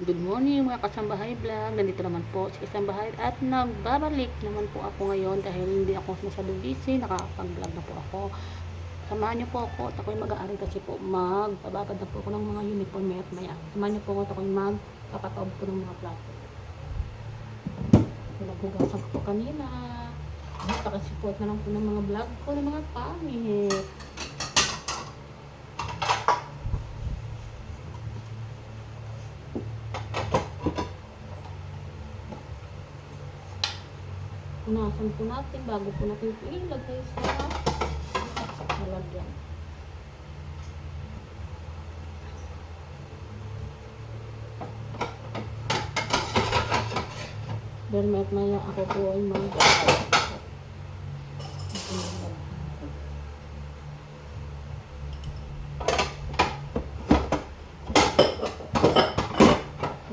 Good morning mga kasambahay vlog. Nandito naman po si kasambahay at nagbabalik naman po ako ngayon dahil hindi ako masyadong busy. Nakakapag-vlog na po ako. Samahan niyo po ako at ako'y mag-aaral kasi po magbababad na po ako ng mga uniform maya at maya. Samahan niyo po ako at ako'y magpapataob po ng mga plato. Naghugasan ko po kanina. Pakasipot na lang po ng mga vlog ko ng mga pangit. Punasan po natin bago po natin ito ilagay sa lalagyan. Dahil maya ako po ay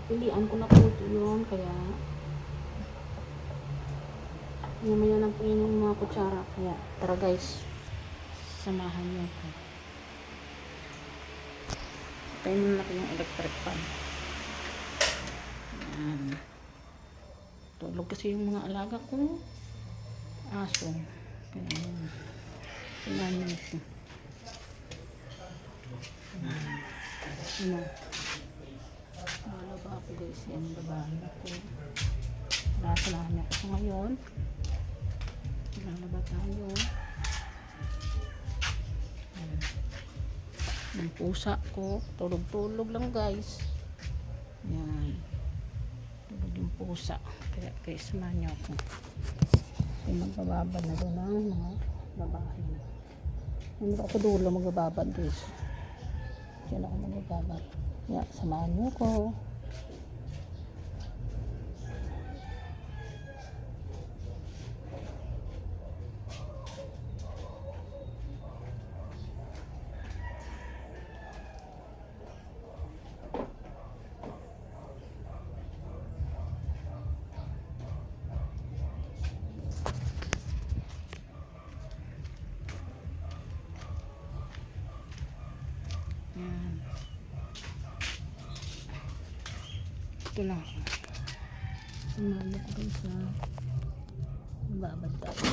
pilihan ko na po ito yun, kaya mamaya lang po yun yung mga kutsara. Kaya tara guys, samahan niyo ako. Tayo muna natin yung electric fan. Ayan. Tulog kasi yung mga alaga ko aso, kaya samahan niyo ito. Ano, malaba ako guys, yan babahan ako. Nasalahan niya ako ngayon. Lalaba tayo. Yung pusa ko, tulog-tulog lang guys. Yan. Tulog yung pusa. Kaya samahan niyo ako. Kasi magbababad na doon ang mga babae. Hindi ako dulo magbababad guys. Diyan ako magbababad. Kaya samahan niyo ako. Yan. Ito lang ako. Sumali ko rin sa babad tayo.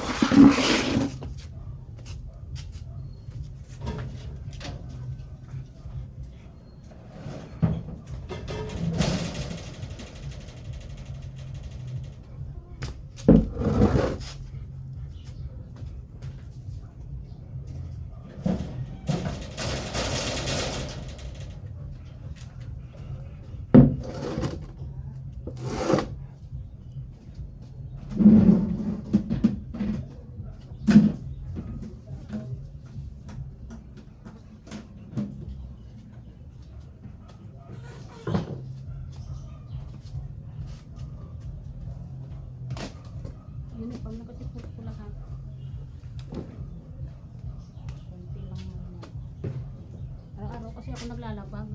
Uniform na kasi po lahat. Kunti lang muna. Araw-araw kasi ako naglalabag.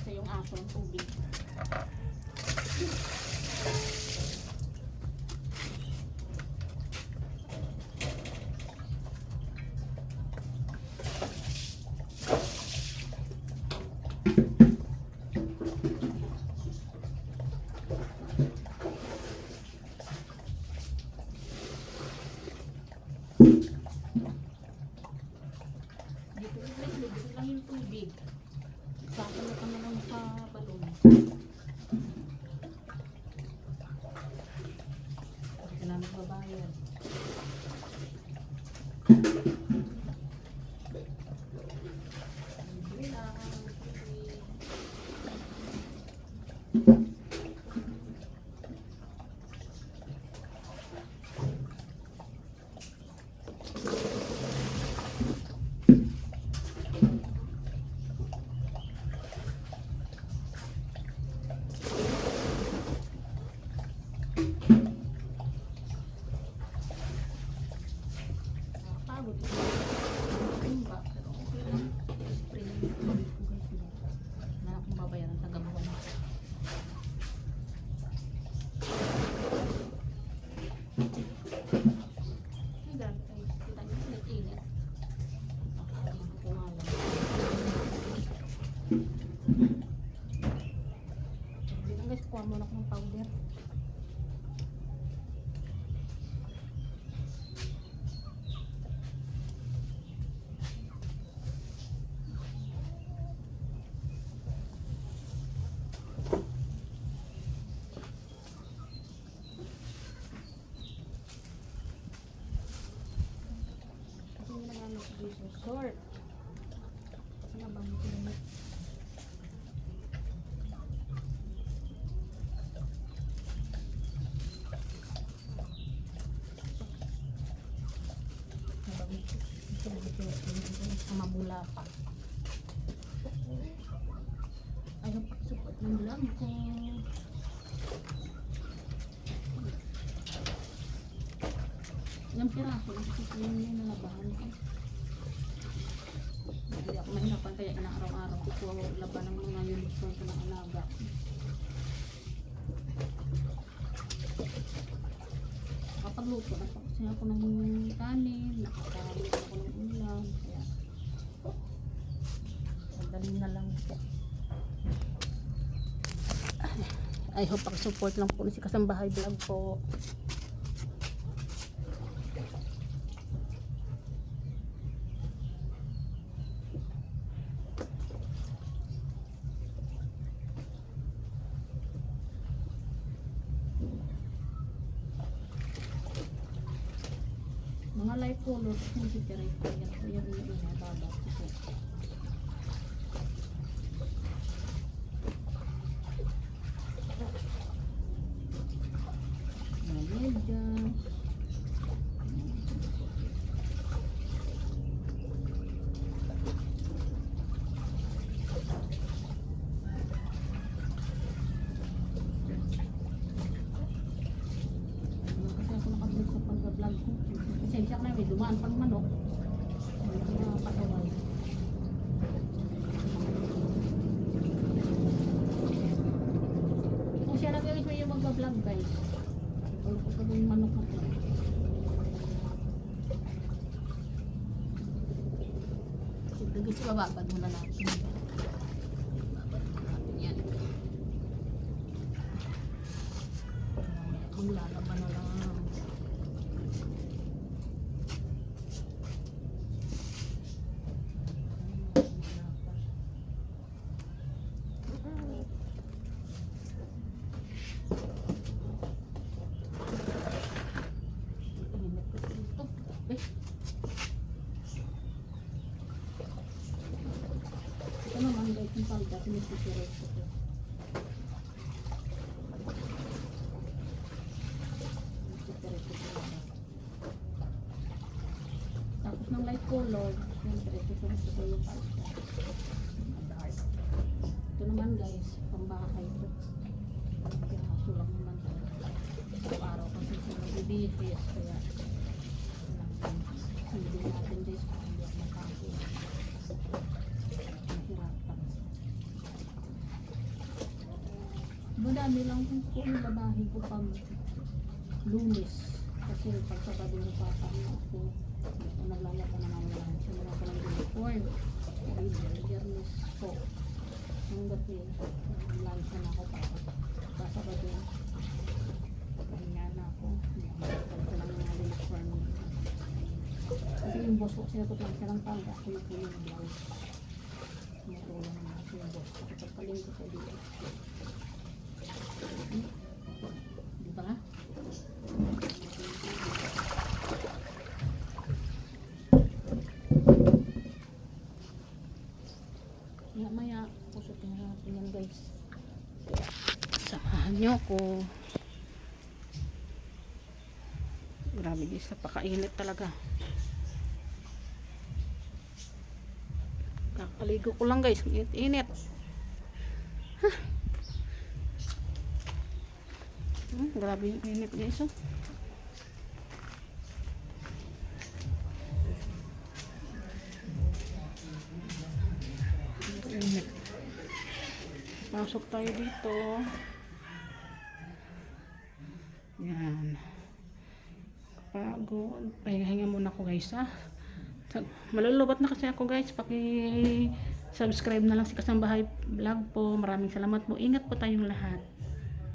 Sa yung aso ng tubig. Dito lang yung tubig. Sakalot ka na lang sa balon. Kasi na nagbabayad. powder. Kasi nilagay ko dito salt. Ano bang pinit? Mabula pa. Ayaw pa support ng lang ko. Ilang piraso lang kasi yung nalabahan ko. Hindi ako mahirapan kaya inaaraw-araw ko po laban ng mga uniform ko ng alaga. Nakapagluto na kasi ako ng kanin, nakapagluto ako ng ulam, kaya madali na lang po. I hope pag-support lang po si Kasambahay Vlog po. Mga light color kung si Teray po yan po yung baba po. Medya vlog ko. Pasensya ka na, may dumaan pang manok. Mga patawal. Kung siya nag-gawin mo yung mag-vlog guys. Wala ko pa yung manok na po. Kasi bababad muna natin. Babad natin yan. Kung lalaban na lang. Ito naman guys, yung palda, sinisisirit ko ito. Sinisisirit ko ito. Tapos ng light color, siyempre, sinisisirit ko yung palda. Ito naman guys, pambahay ito. Kaso lang naman ito. Araw-araw kasi siya nag-ibitis, kaya hindi natin guys kung hindi ako makakita. Mahirapan. Madami lang kung labahin ko pang Lunes. Kasi pag Sabado na papano ako, naglalaba na naman lang. Sumula ko ng uniform. Biyernes po. Hanggat yun, lunch na ako pa Sabado. Pahinga na ako. Naglalaba ko lang yung uniform. Kasi yung boss ko, sinapot lang siya ng pangga. Ako na po yung blouse. Sinatulong naman ako yung boss ko. Kapag paling ko dito. Di ba? Maya pusutin natin yan guys. Samahan nyo ko. Grabe guys, napakainit talaga. Kakaligo ko lang guys, init. Grabe yung init guys. Oh. Init. Pasok tayo dito. Yan. Pagod. Pahinga muna ako guys ha. Malulubat na kasi ako guys. Paki-subscribe na lang si Kasambahay Vlog po. Maraming salamat po. Ingat po tayong lahat.